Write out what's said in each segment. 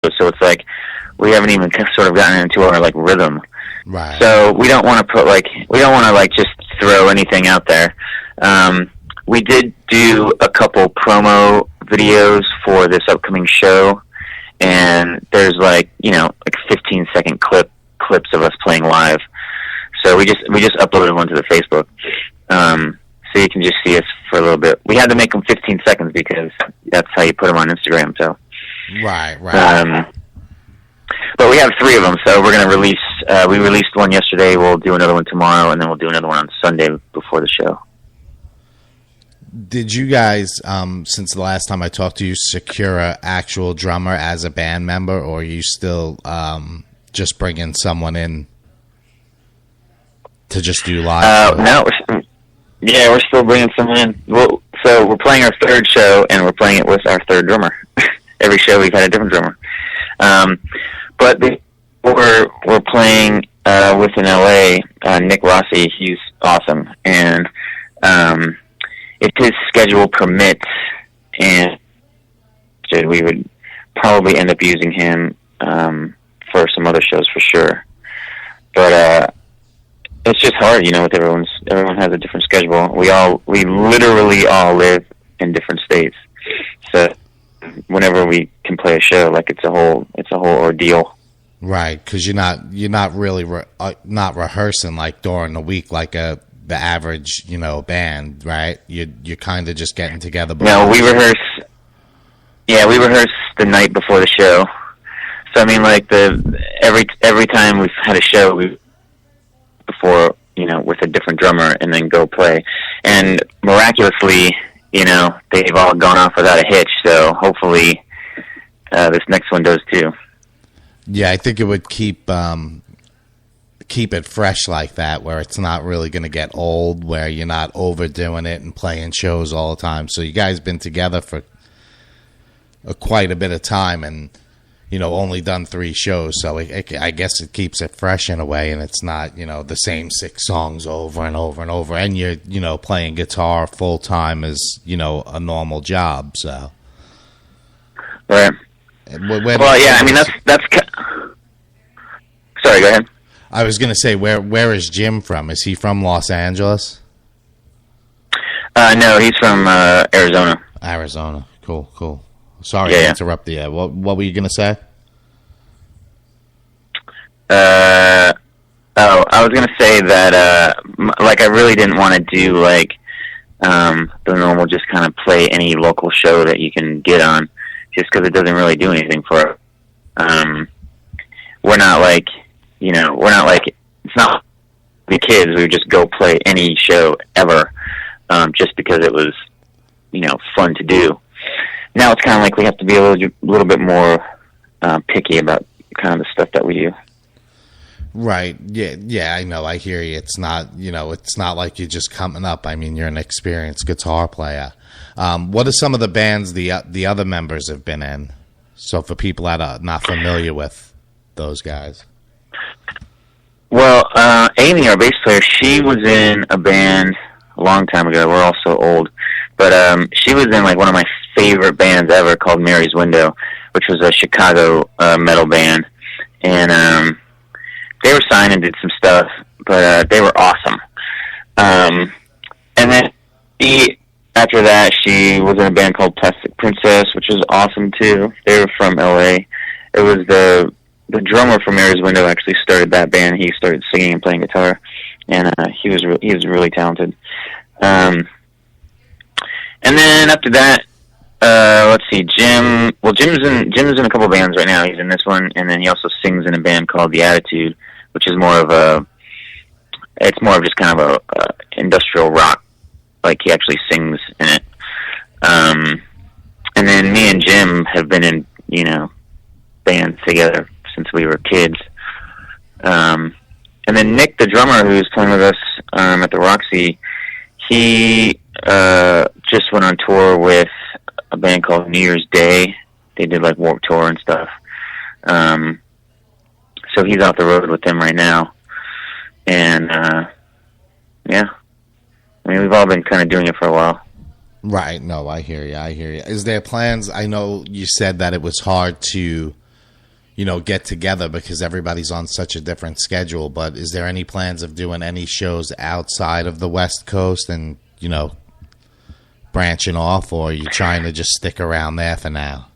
so it's like we haven't even sort of gotten into our like rhythm. Right. So we don't want to just throw anything out there. We did do a couple promo videos for this upcoming show, and there's like 15-second clips of us playing live. So we just uploaded one to the Facebook, so you can just see us for a little bit. We had to make them 15 seconds because that's how you put them on Instagram. So right. But we have 3 of them, so we're gonna release. We released one yesterday. We'll do another one tomorrow, and then we'll do another one on Sunday before the show. Did you guys, since the last time I talked to you, secure an actual drummer as a band member, or are you still just bringing someone in to just do live? No, we're still bringing someone in. Well, so we're playing our 3rd show, and we're playing it with our 3rd drummer. Every show we've had a different drummer. But we're playing with in LA, Nick Rossi. He's awesome, and if his schedule permits, and we would probably end up using him for some other shows for sure. But it's just hard, with everyone has a different schedule. We literally all live in different states, so whenever we can play a show, like it's a whole ordeal. Right, because you're not really not rehearsing like during the week like the average band, right? You're kind of just getting together. No, we rehearse. Yeah, we rehearse the night before the show. So I mean, like every time we've had a show, before with a different drummer, and then go play, and miraculously, they've all gone off without a hitch. So hopefully, this next one does too. Yeah, I think it would keep it fresh like that, where it's not really going to get old, where you're not overdoing it and playing shows all the time. So you guys been together for quite a bit of time, and only done 3 shows. So I guess it keeps it fresh in a way, and it's not the same 6 songs over and over and over. And you're playing guitar full time as a normal job. So right. Well, yeah. I mean, that's. Sorry, go ahead. I was going to say, where is Jim from? Is he from Los Angeles? No, he's from Arizona. Arizona. Cool. Sorry to interrupt you. What were you going to say? I was going to say that, I really didn't want to do, the normal just kind of play any local show that you can get on, just because it doesn't really do anything for it. We're not it's not the kids. We would just go play any show ever, just because it was, fun to do. Now it's kind of like we have to be a little bit more picky about kind of the stuff that we do. Right. Yeah, I know. I hear you. It's not, it's not like you're just coming up. I mean, you're an experienced guitar player. What are some of the bands the other members have been in? So for people that are not familiar with those guys. Well, Amy, our bass player, she was in a band a long time ago. We're all so old. But she was in one of my favorite bands ever called Mary's Window, which was a Chicago metal band. And they were signed and did some stuff, but they were awesome. And then after that, she was in a band called Plastic Princess, which was awesome too. They were from LA. It was the drummer from Mary's Window actually started that band. He started singing and playing guitar, and he was really talented. And then after that, let's see, Jim. Well, Jim's in a couple bands right now. He's in this one, and then he also sings in a band called The Attitude, which is more of just kind of a industrial rock. Like he actually sings in it. And then me and Jim have been in bands together since we were kids. And then Nick, the drummer, who's playing with us at the Roxy, he just went on tour with a band called New Year's Day. They did Warped Tour and stuff. So he's out the road with them right now. And yeah, I mean, we've all been kind of doing it for a while. Right. No, I hear you. Is there plans? I know you said that it was hard to get together because everybody's on such a different schedule. But is there any plans of doing any shows outside of the West Coast and, branching off, or are you trying to just stick around there for now?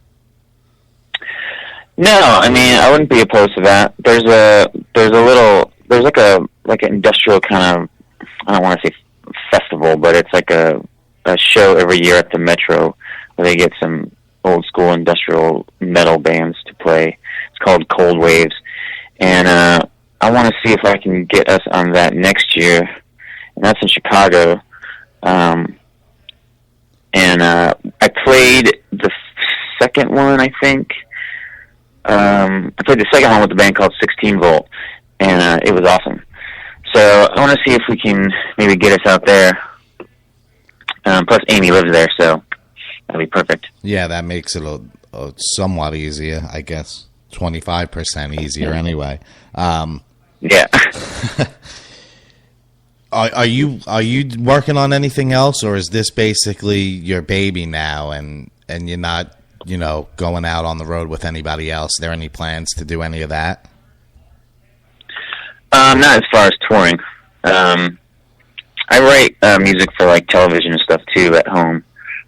No, I mean, I wouldn't be opposed to that. There's like an industrial kind of, I don't want to say festival, but it's like a show every year at the Metro where they get some old school industrial metal bands to play. It's called Cold Waves, and I want to see if I can get us on that next year, and that's in Chicago. And I played the second one, I think. I played the second one with a band called 16 Volt, and it was awesome. So I want to see if we can maybe get us out there. Plus, Amy lives there, so that'll be perfect. Yeah, that makes it a somewhat easier, I guess. 25% easier anyway. Yeah. Are you working on anything else, or is this basically your baby now, and you're not, going out on the road with anybody else? Are there any plans to do any of that? Not as far as touring. I write music for like television and stuff too at home.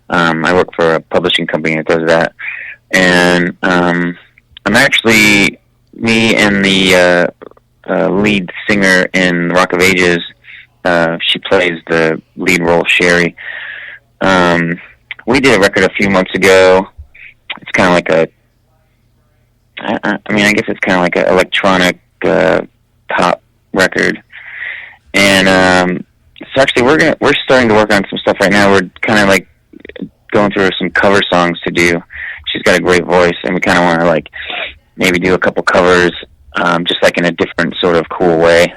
I work for a publishing company that does that, and I'm actually, me and the lead singer in Rock of Ages. She plays the lead role, Sherry. We did a record a few months ago. It's kind of like I guess it's kind of like an electronic pop record. And so actually we're starting to work on some stuff right now. We're kind of like going through some cover songs to do. She's got a great voice, and we kind of want to like maybe do a couple covers, just like in a different sort of cool way.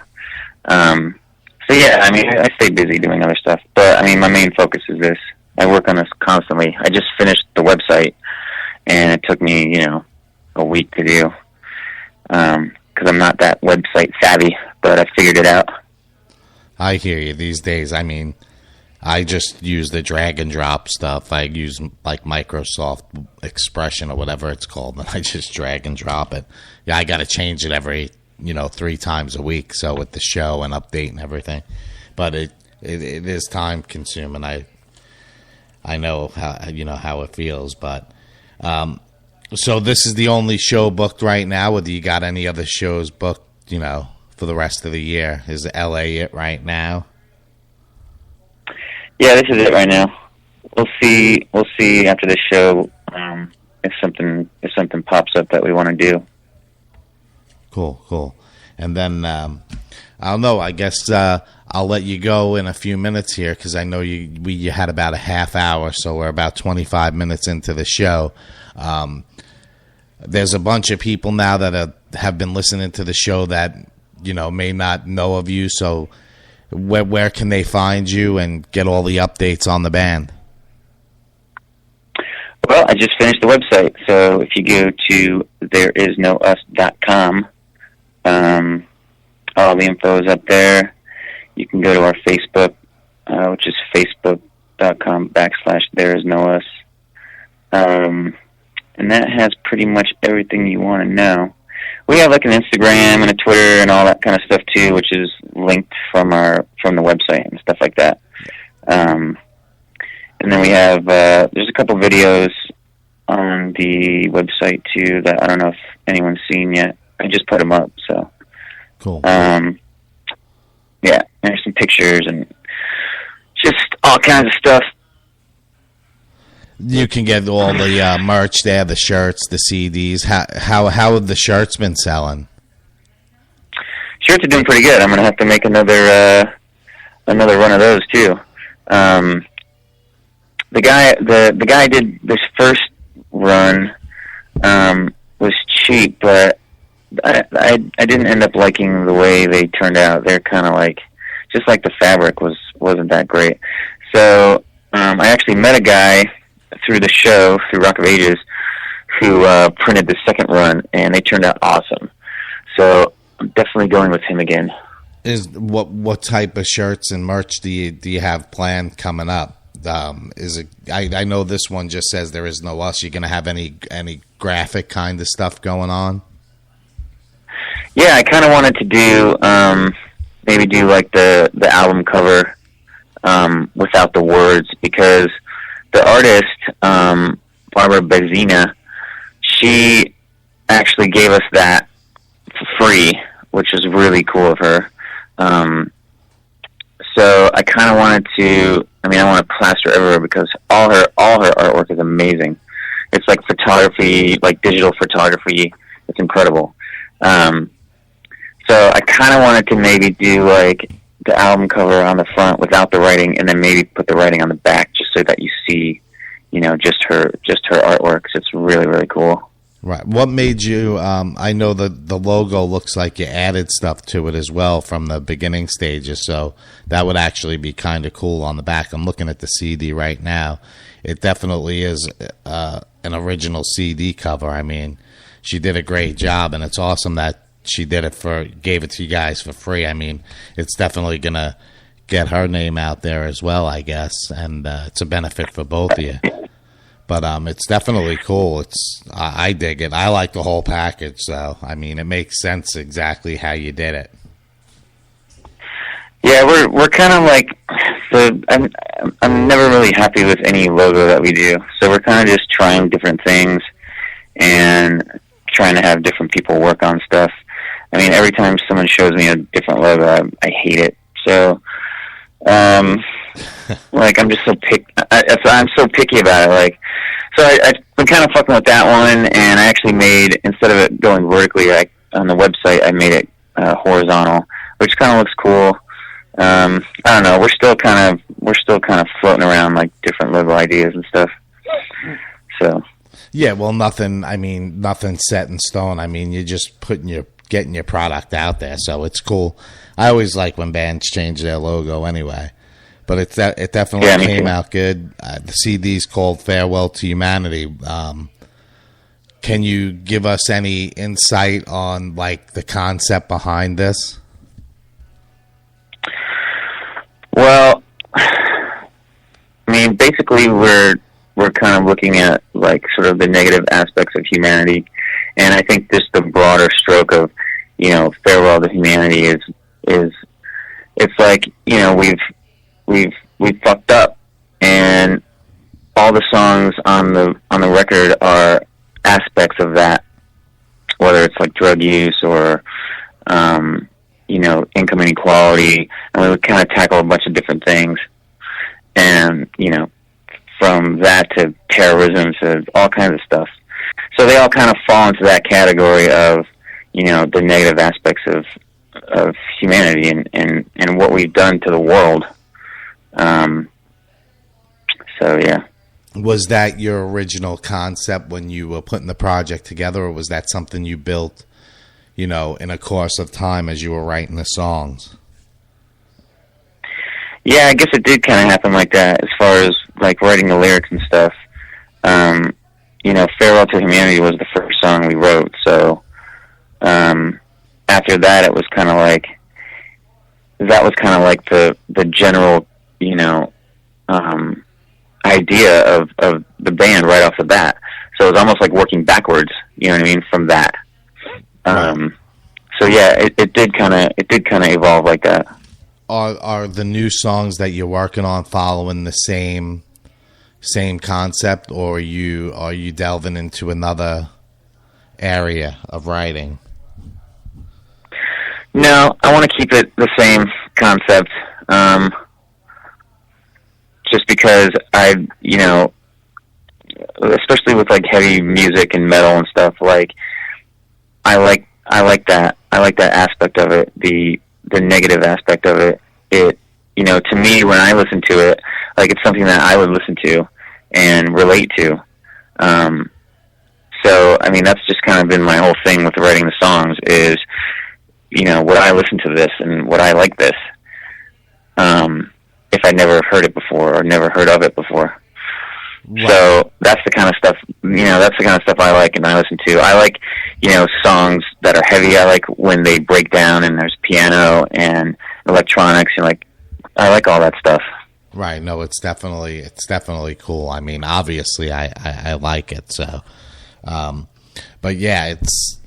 So yeah, I mean, I stay busy doing other stuff, but I mean, my main focus is this. I work on this constantly. I just finished the website, and it took me, a week to do, because I'm not that website savvy, but I figured it out. I hear you. These days, I mean, I just use the drag and drop stuff. I use like Microsoft Expression or whatever it's called, and I just drag and drop it. Yeah, I got to change it every 3 times a week. So with the show and update and everything, but it is time consuming. I know how it feels, but so this is the only show booked right now. Or do you got any other shows booked? For the rest of the year? Is LA it right now? Yeah, this is it right now. We'll see after this show if something pops up that we want to do. Cool. And then I don't know. I guess I'll let you go in a few minutes here because I know you had about a half hour, so we're about 25 minutes into the show. There's a bunch of people now that have been listening to the show that may not know of you. So where can they find you and get all the updates on the band? Well, I just finished the website, so if you go to thereisnous.com, all the info is up there. You can go to our Facebook, which is facebook.com/thereisnous. And that has pretty much everything you want to know. We have like an Instagram and a Twitter and all that kind of stuff too, which is linked from the website and stuff like that. And then we have there's a couple videos on the website too that I don't know if anyone's seen yet. I just put them up, so cool. Yeah, there's some pictures and just all kinds of stuff. You can get all the merch there, the shirts, the CDs. How have the shirts been selling? Shirts are doing pretty good. I'm gonna have to make another run of those too. The guy did this first run was cheap, but I didn't end up liking the way they turned out. They're kind of like just like the fabric wasn't that great. So I actually met a guy through the show, through Rock of Ages, who printed the second run, and they turned out awesome. So I'm definitely going with him again. What type of shirts and merch do you have planned coming up? Is it? I know this one just says there is no us. You gonna have any graphic kind of stuff going on? Yeah, I kind of wanted to do maybe do like the album cover without the words, because the artist Barbara Bezina, she actually gave us that for free, which is really cool of her. So I kind of wanted to. I mean, I want to plaster everywhere because all her artwork is amazing. It's like photography, like digital photography. It's incredible. So I kind of wanted to maybe do like the album cover on the front without the writing, and then maybe put the writing on the back, just so that you see, just her artwork. So it's really, really cool. Right. What made you? I know the logo looks like you added stuff to it as well from the beginning stages, so that would actually be kind of cool on the back. I'm looking at the CD right now. It definitely is an original CD cover. I mean, she did a great job, and it's awesome that she gave it to you guys for free. I mean, it's definitely gonna get her name out there as well, I guess, and it's a benefit for both of you. But it's definitely cool. I dig it. I like the whole package. So I mean, it makes sense exactly how you did it. Yeah, we're kind of like I'm never really happy with any logo that we do. So we're kind of just trying different things and trying to have different people work on stuff. I mean, every time someone shows me a different logo, I hate it. So, like, I'm just I'm so picky about it. Like, so I've been kind of fucking with that one, and I actually made, instead of it going vertically, on the website, I made it horizontal, which kind of looks cool. I don't know. We're still kind of floating around like different logo ideas and stuff. So. Yeah, well, nothing set in stone. I mean, you're just getting your product out there, so it's cool. I always like when bands change their logo anyway, but it definitely came out good. The CD's called Farewell to Humanity. Can you give us any insight on like the concept behind this? Well, I mean, basically we're kind of looking at like sort of the negative aspects of humanity, and I think just the broader stroke of, farewell to humanity is it's like, we've fucked up, and all the songs on the record are aspects of that, whether it's like drug use or income inequality, and we would kind of tackle a bunch of different things, and from that to terrorism to all kinds of stuff. So they all kind of fall into that category of, the negative aspects of humanity and what we've done to the world. So, yeah. Was that your original concept when you were putting the project together, or was that something you built, in a course of time as you were writing the songs? Yeah, I guess it did kind of happen like that as far as like writing the lyrics and stuff. Farewell to Humanity was the first song we wrote, so after that it was kind of like the general idea of the band right off the bat. So it was almost like working backwards, from that. So yeah, it did kind of evolve like that. Are the new songs that you're working on following the same concept, or are you delving into another area of writing? No, I want to keep it the same concept. Just because especially with like heavy music and metal and stuff, like I like that aspect of it, the negative aspect of it. It, to me, when I listen to it, like it's something that I would listen to and relate to. So, I mean, that's just kind of been my whole thing with writing the songs is, would I listen to this and would I like this? If I never heard it before or never heard of it before. Right. So that's the kind of stuff, I like and I listen to. I like, songs that are heavy. I like when they break down and there's piano and electronics, and I like all that stuff. Right. No, it's definitely cool. I mean, obviously I like it. So, but yeah, it's